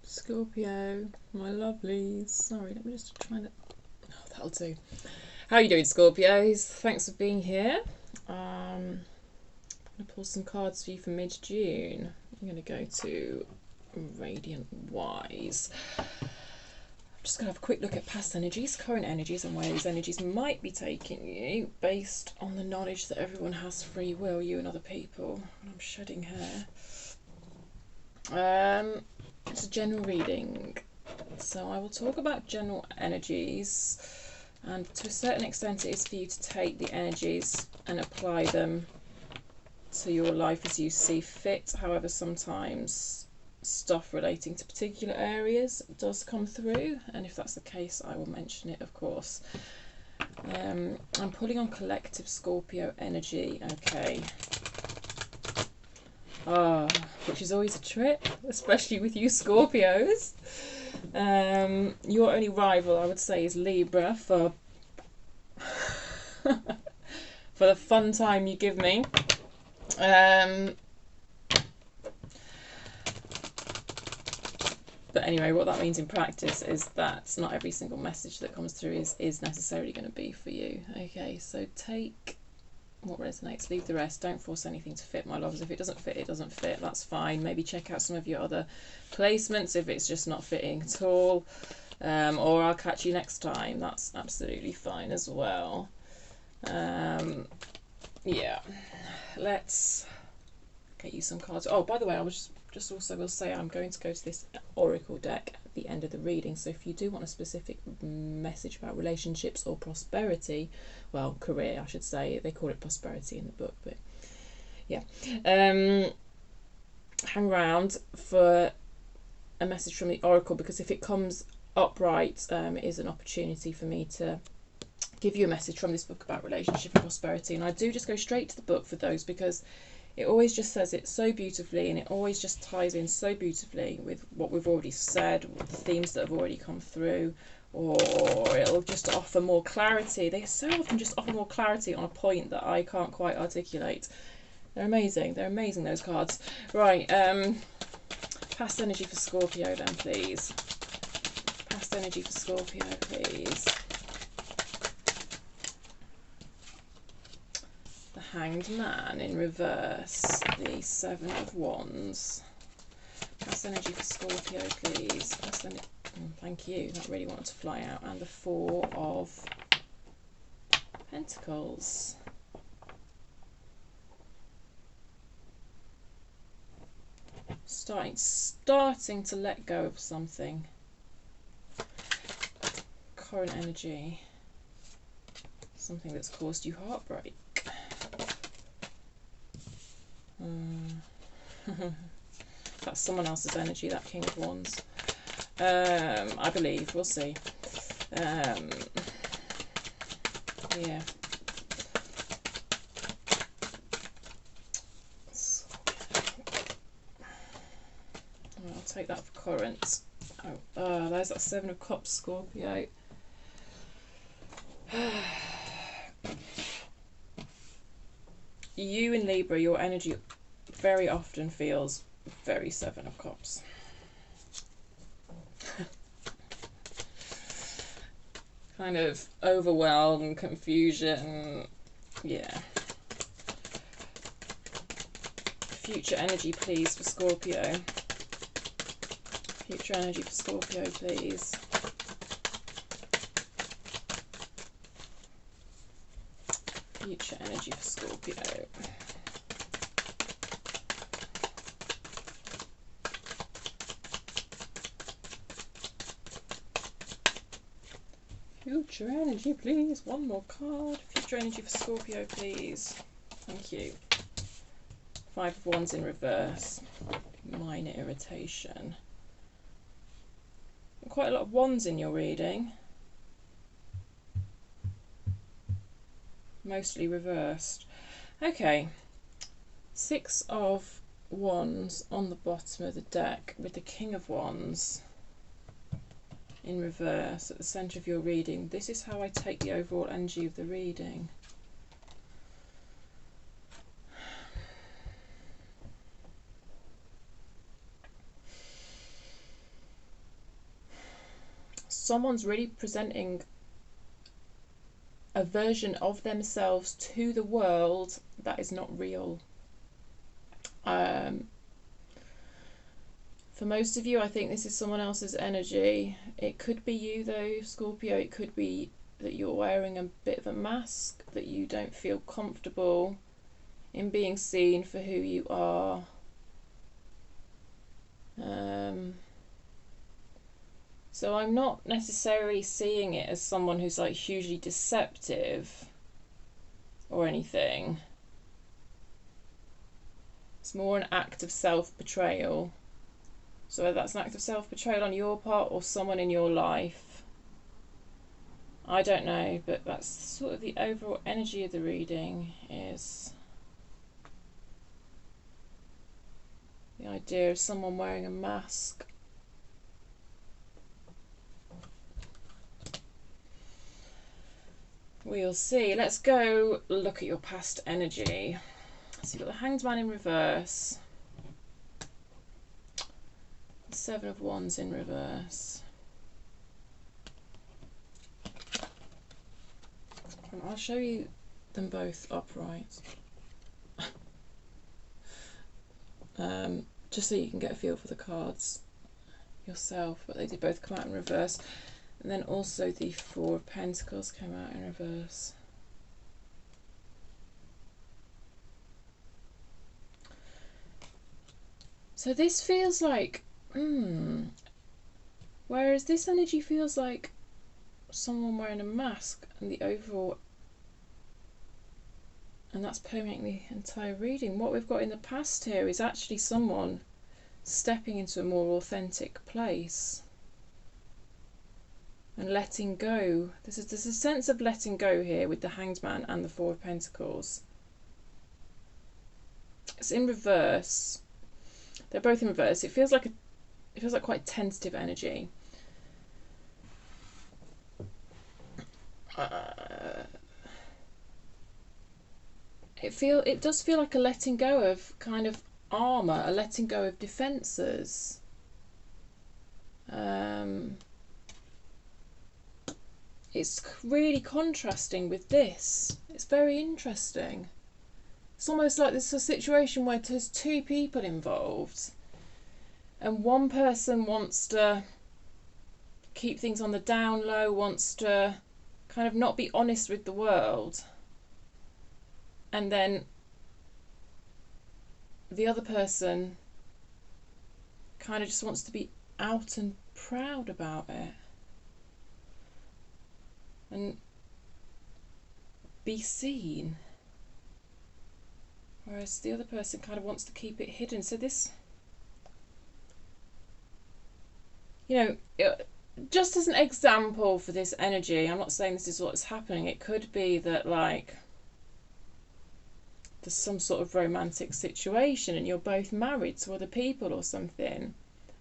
Scorpio, my lovelies. Sorry, let me just try and... Oh, that'll do. How are you doing, Scorpios? Thanks for being here. I'm going to pull some cards for you for mid-June. I'm going to go to Radiant Wise. I'm just going to have a quick look at past energies, current energies, and where these energies might be taking you based on the knowledge that everyone has free will, you and other people. And I'm shedding hair. It's a general reading, so I will talk about general energies, and to a certain extent it is for you to take the energies and apply them to your life as you see fit. However, sometimes stuff relating to particular areas does come through, and if that's the case I will mention it, of course. I'm pulling on collective Scorpio energy, okay. Which is always a trip, especially with you Scorpios. Your only rival, I would say, is Libra for for the fun time you give me. But anyway, what that means in practice is that not every single message that comes through is necessarily going to be for you. Okay, so take what resonates, leave the rest. Don't force anything to fit, my loves. If it doesn't fit, it doesn't fit. That's fine. Maybe check out some of your other placements if it's just not fitting at all, or I'll catch you next time. That's absolutely fine as well. Yeah, let's get you some cards. Oh, by the way, I was just also will say I'm going to go to this oracle deck at the end of the reading, so if you do want a specific message about relationships or prosperity, well, career I should say, they call it prosperity in the book, but yeah, hang around for a message from the oracle, because if it comes upright, it is an opportunity for me to give you a message from this book about relationship and prosperity. And I do just go straight to the book for those, because it always just says it so beautifully, and it always just ties in so beautifully with what we've already said, with the themes that have already come through, or it'll just offer more clarity. They so often just offer more clarity on a point that I can't quite articulate. They're amazing. They're amazing, those cards. Right, past energy for Scorpio then, please. Past energy for Scorpio, please. The Hanged Man in reverse, the Seven of Wands. Past energy for Scorpio, please. Past energy, thank you, that really wanted to fly out. And the Four of Pentacles. Starting to let go of something. Current energy. Something that's caused you heartbreak. That's someone else's energy, that King of Wands. I believe, we'll see. Yeah. I'll take that for current. Oh, there's that Seven of Cups, Scorpio. You in Libra, your energy very often feels very Seven of Cups. Kind of overwhelm, confusion, yeah. Future energy, please, for Scorpio. Future energy for Scorpio, please. Future energy for Scorpio. Future energy, please. One more card. Future energy for Scorpio, please. Thank you. Five of Wands in reverse. Minor irritation. Quite a lot of wands in your reading. Mostly reversed. Okay. Six of Wands on the bottom of the deck with the King of Wands in reverse at the centre of your reading. This is how I take the overall energy of the reading. someone's really presenting a version of themselves to the world that is not real. For most of you, I think this is someone else's energy. It could be you though, Scorpio. It could be that you're wearing a bit of a mask, that you don't feel comfortable in being seen for who you are. So I'm not necessarily seeing it as someone who's like hugely deceptive or anything. It's more an act of self-betrayal. So whether that's an act of self-betrayal on your part or someone in your life, I don't know, but that's sort of the overall energy of the reading, is the idea of someone wearing a mask. We'll see. Let's go look at your past energy. So you've got the Hanged Man in reverse. The Seven of Wands in reverse. And I'll show you them both upright. Just so you can get a feel for the cards yourself, but they did both come out in reverse. And then also the Four of Pentacles came out in reverse. So this feels like, whereas this energy feels like someone wearing a mask, and the overall, and that's permeating the entire reading. What we've got in the past here is actually someone stepping into a more authentic place and letting go. There's a sense of letting go here with the Hanged Man and the Four of Pentacles. It's in reverse. They're both in reverse. It feels like quite tentative energy. It does feel like a letting go of kind of armour, a letting go of defences. It's really contrasting with this. It's very interesting. It's almost like this is a situation where there's two people involved, and one person wants to keep things on the down low, wants to kind of not be honest with the world, and then the other person kind of just wants to be out and proud about it and be seen, whereas the other person kind of wants to keep it hidden. So this, you know, just as an example for this energy, I'm not saying this is what's happening, it could be that like there's some sort of romantic situation and you're both married to other people or something,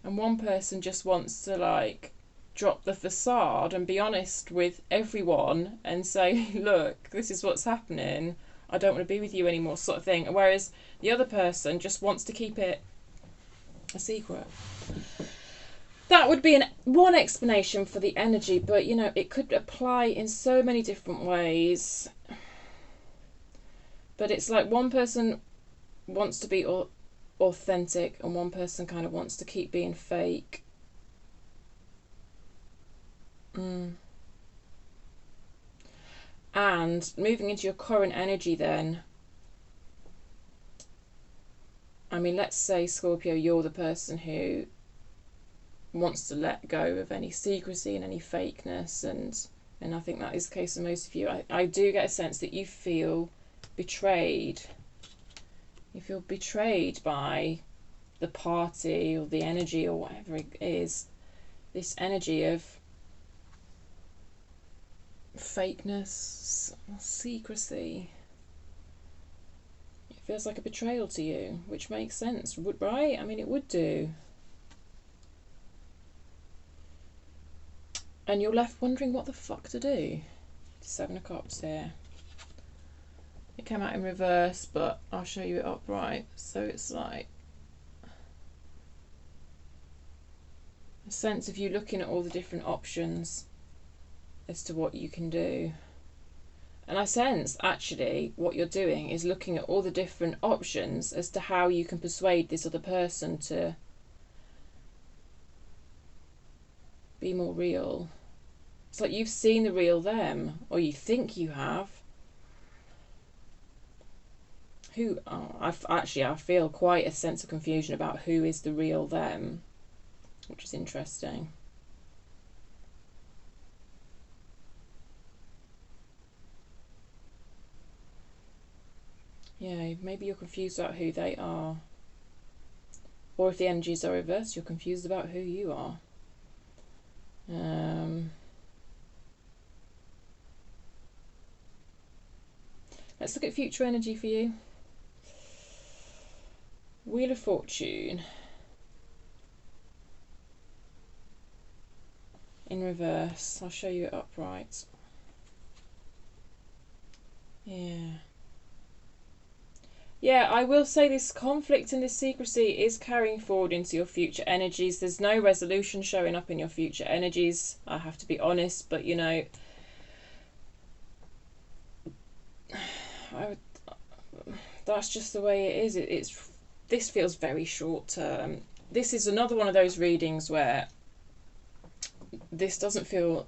and one person just wants to like drop the facade and be honest with everyone and say, look, this is what's happening, I don't want to be with you anymore, sort of thing, whereas the other person just wants to keep it a secret. That would be one explanation for the energy, but you know, it could apply in so many different ways. But it's like one person wants to be authentic and one person kind of wants to keep being fake. And moving into your current energy then, I mean, let's say, Scorpio, you're the person who wants to let go of any secrecy and any fakeness, and I think that is the case for most of you. I do get a sense that you feel betrayed. You feel betrayed by the party or the energy or whatever it is. This energy of fakeness, secrecy. It feels like a betrayal to you, which makes sense, right? I mean, it would do. And you're left wondering what the fuck to do. Seven of Cups here. It came out in reverse, but I'll show you it upright. So it's like, A sense of you looking at all the different options as to what you can do. And I sense, actually, what you're doing is looking at all the different options as to how you can persuade this other person to be more real. It's like you've seen the real them, or you think you have. I feel quite a sense of confusion about who is the real them, which is interesting. Yeah, maybe you're confused about who they are. Or if the energies are reversed, you're confused about who you are. Let's look at future energy for you. Wheel of Fortune. In reverse. I'll show you it upright. Yeah, I will say this conflict and this secrecy is carrying forward into your future energies. There's no resolution showing up in your future energies. I have to be honest, but you know, that's just the way it is. This feels very short term. This is another one of those readings where this doesn't feel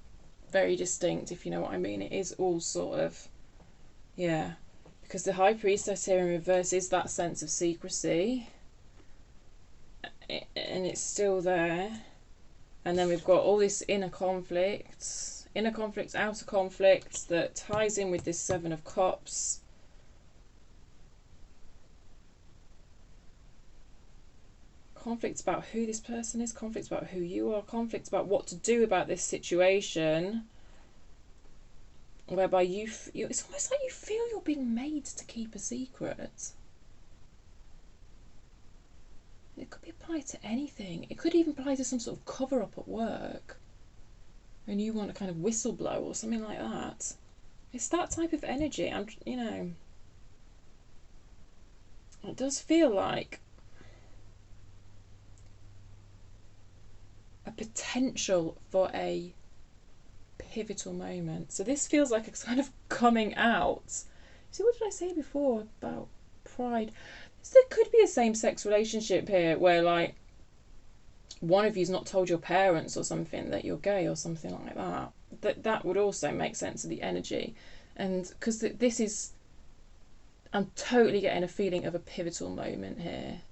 very distinct, if you know what I mean. It is all sort of, yeah, because the High Priestess here in reverse is that sense of secrecy, and it's still there. And then we've got all this inner conflict, outer conflict that ties in with this Seven of Cups. Conflicts about who this person is, conflicts about who you are, conflicts about what to do about this situation, whereby it's almost like you feel you're being made to keep a secret. It could be applied to anything. It could even apply to some sort of cover-up at work, and you want to kind of whistleblow or something like that. It's that type of energy. It does feel like a potential for a pivotal moment. So this feels like a kind of coming out. See, what did I say before about pride? There could be a same-sex relationship here where, like, one of you's not told your parents or something that you're gay or something like that. That would also make sense of the energy. And because this is, I'm totally getting a feeling of a pivotal moment here,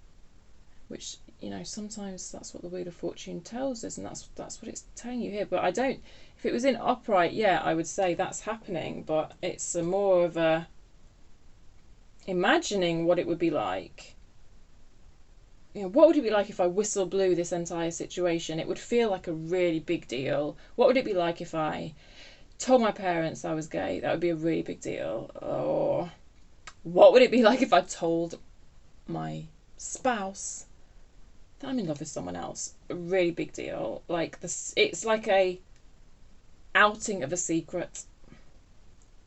which, you know, sometimes that's what the Wheel of Fortune tells us, and that's what it's telling you here. But I don't, if it was in upright, yeah, I would say that's happening, but it's more of a imagining what it would be like. You know, what would it be like if I whistle blew this entire situation? It would feel like a really big deal. What would it be like if I told my parents I was gay? That would be a really big deal. Or what would it be like if I told my spouse that I'm in love with someone else? A really big deal. Like this, it's like a outing of a secret.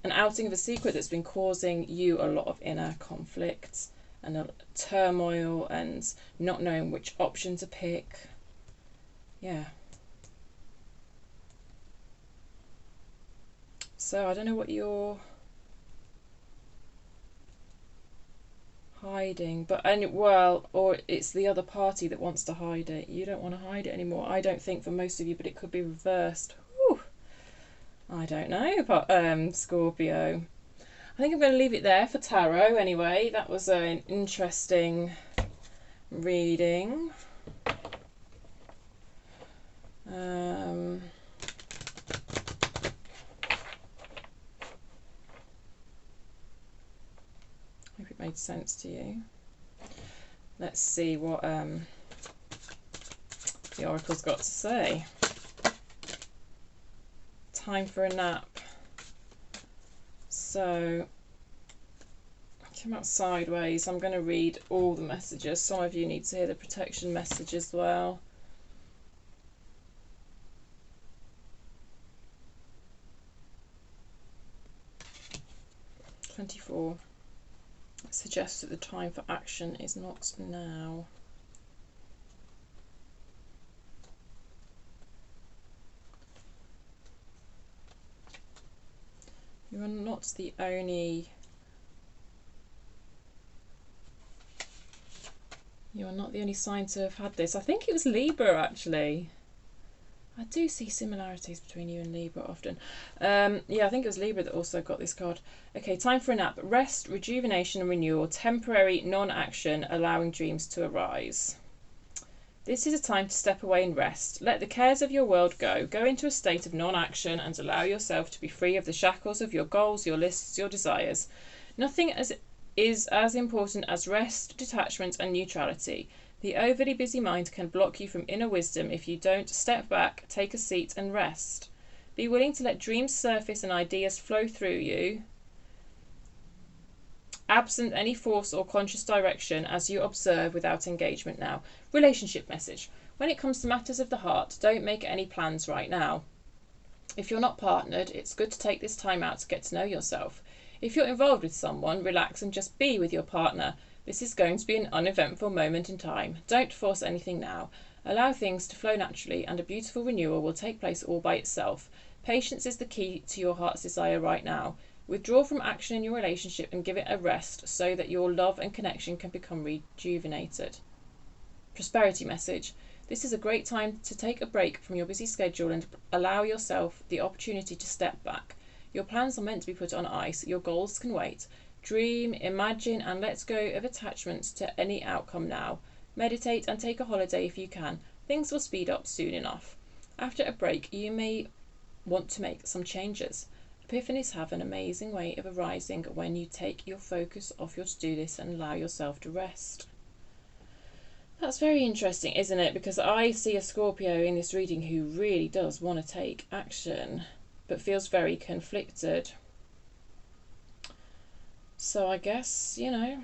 An outing of a secret that's been causing you a lot of inner conflict and a turmoil and not knowing which option to pick. Yeah. So I don't know what you're hiding, but or it's the other party that wants to hide it. You don't want to hide it anymore, I don't think, for most of you, but it could be reversed. Whew. I don't know, but Scorpio. I think I'm going to leave it there for tarot anyway. That was an interesting reading. Hope it made sense to you. Let's see what the Oracle's got to say. Time for a nap. So I came out sideways. I'm going to read all the messages. Some of you need to hear the protection message as well. "24 suggests that the time for action is not now." You are not the only... You are not the only sign to have had this. I think it was Libra, actually. I do see similarities between you and Libra often. Yeah, I think it was Libra that also got this card. Okay, time for a nap. Rest, rejuvenation and renewal. Temporary non-action, allowing dreams to arise. This is a time to step away and rest. Let the cares of your world go. Go into a state of non-action and allow yourself to be free of the shackles of your goals, your lists, your desires. Nothing is as important as rest, detachment and neutrality. The overly busy mind can block you from inner wisdom if you don't step back, take a seat and rest. Be willing to let dreams surface and ideas flow through you, absent any force or conscious direction, as you observe without engagement now. Relationship message. When it comes to matters of the heart, don't make any plans right now. If you're not partnered, it's good to take this time out to get to know yourself. If you're involved with someone, relax and just be with your partner. This is going to be an uneventful moment in time. Don't force anything now. Allow things to flow naturally and a beautiful renewal will take place all by itself. Patience is the key to your heart's desire right now. Withdraw from action in your relationship and give it a rest so that your love and connection can become rejuvenated. Prosperity message. This is a great time to take a break from your busy schedule and allow yourself the opportunity to step back. Your plans are meant to be put on ice. Your goals can wait. Dream, imagine and let go of attachments to any outcome now. Meditate and take a holiday if you can. Things will speed up soon enough. After a break, you may want to make some changes. Epiphanies have an amazing way of arising when you take your focus off your to-do list and allow yourself to rest. That's very interesting, isn't it? Because I see a Scorpio in this reading who really does want to take action, but feels very conflicted. So I guess, you know,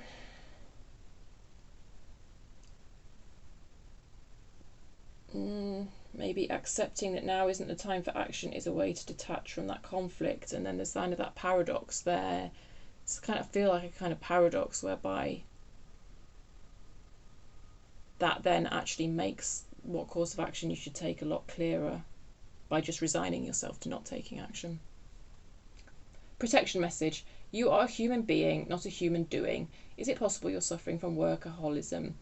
maybe accepting that now isn't the time for action is a way to detach from that conflict. And then there's kind of that paradox there. It's kind of feel like a kind of paradox whereby that then actually makes what course of action you should take a lot clearer by just resigning yourself to not taking action. Protection message. You are a human being, not a human doing. Is it possible you're suffering from workaholism?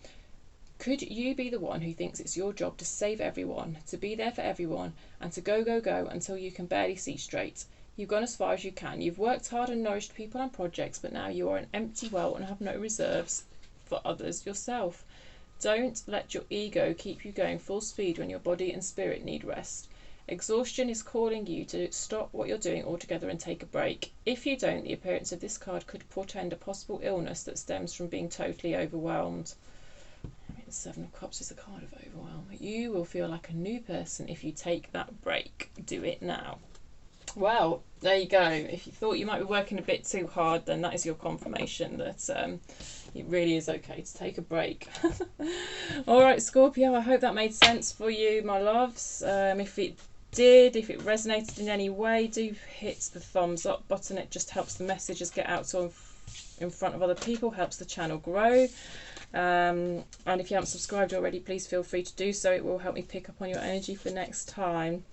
Could you be the one who thinks it's your job to save everyone, to be there for everyone, and to go, go, go until you can barely see straight? You've gone as far as you can. You've worked hard and nourished people and projects, but now you are an empty well and have no reserves for others yourself. Don't let your ego keep you going full speed when your body and spirit need rest. Exhaustion is calling you to stop what you're doing altogether and take a break. If you don't, the appearance of this card could portend a possible illness that stems from being totally overwhelmed. I mean, the Seven of Cups is a card of overwhelm. You will feel like a new person if you take that break. Do it now. Well, there you go. If you thought you might be working a bit too hard, then that is your confirmation that it really is okay to take a break. All right, Scorpio, I hope that made sense for you, my loves. If it did, if it resonated in any way, do hit the thumbs up button. It just helps the messages get out so in front of other people, helps the channel grow. And if you haven't subscribed already, please feel free to do so. It will help me pick up on your energy for next time.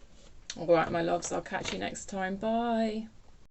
All right, my loves, I'll catch you next time. Bye.